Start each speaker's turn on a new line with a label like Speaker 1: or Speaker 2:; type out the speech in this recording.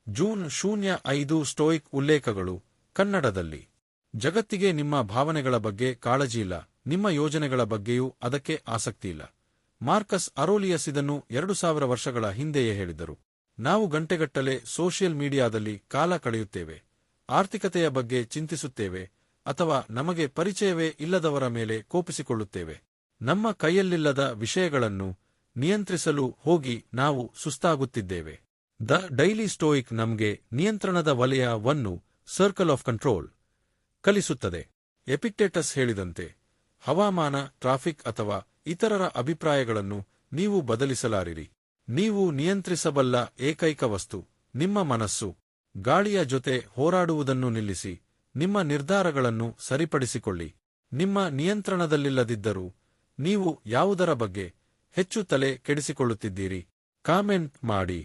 Speaker 1: June 05 stoic ಉಲ್ಲೇಖಗಳು ಕನ್ನಡದಲ್ಲಿ. ಜಗತ್ತಿಗೆ ನಿಮ್ಮ ಭಾವನೆಗಳ ಬಗ್ಗೆ ಕಾಳಜಿಯಿಲ್ಲ, ನಿಮ್ಮ ಯೋಜನೆಗಳ ಬಗ್ಗೆಯೂ ಅದಕ್ಕೆ ಆಸಕ್ತಿಯಿಲ್ಲ. ಮಾರ್ಕಸ್ ಅರೋಲಿಯಸ್ ಇದನ್ನು 2000 ವರ್ಷಗಳ ಹಿಂದೆಯೇ ಹೇಳಿದರು. ನಾವು ಗಂಟೆಗಟ್ಟಲೆ ಸೋಷಿಯಲ್ ಮೀಡಿಯಾದಲ್ಲಿ ಕಾಲ ಕಳೆಯುತ್ತೇವೆ, ಆರ್ಥಿಕತೆಯ ಬಗ್ಗೆ ಚಿಂತಿಸುತ್ತೇವೆ, ಅಥವಾ ನಮಗೆ ಪರಿಚಯವೇ ಇಲ್ಲದವರ ಮೇಲೆ ಕೋಪಿಸಿಕೊಳ್ಳುತ್ತೇವೆ. ನಮ್ಮ ಕೈಯಲ್ಲಿಲ್ಲದ ವಿಷಯಗಳನ್ನು ನಿಯಂತ್ರಿಸಲು ಹೋಗಿ ನಾವು ಸುಸ್ತಾಗುತ್ತಿದ್ದೇವೆ. ದ ಡೈಲಿ ಸ್ಟೋಯಿಕ್ ನಮಗೆ ನಿಯಂತ್ರಣದ ವಲಯವನ್ನು ಸರ್ಕಲ್ ಆಫ್ ಕಂಟ್ರೋಲ್ ಕಲಿಸುತ್ತದೆ. ಎಪಿಕ್ಟೇಟಸ್ ಹೇಳಿದಂತೆ, ಹವಾಮಾನ, ಟ್ರಾಫಿಕ್ ಅಥವಾ ಇತರರ ಅಭಿಪ್ರಾಯಗಳನ್ನು ನೀವು ಬದಲಿಸಲಾರಿರಿ. ನೀವು ನಿಯಂತ್ರಿಸಬಲ್ಲ ಏಕೈಕ ವಸ್ತು ನಿಮ್ಮ ಮನಸ್ಸು. ಗಾಳಿಯ ಜೊತೆ ಹೋರಾಡುವುದನ್ನು ನಿಲ್ಲಿಸಿ, ನಿಮ್ಮ ನಿರ್ಧಾರಗಳನ್ನು ಸರಿಪಡಿಸಿಕೊಳ್ಳಿ. ನಿಮ್ಮ ನಿಯಂತ್ರಣದಲ್ಲಿಲ್ಲದಿದ್ದರೂ ನೀವು ಯಾವುದರ ಬಗ್ಗೆ ಹೆಚ್ಚು ತಲೆ ಕೆಡಿಸಿಕೊಳ್ಳುತ್ತಿದ್ದೀರಿ? ಕಾಮೆಂಟ್ ಮಾಡಿ.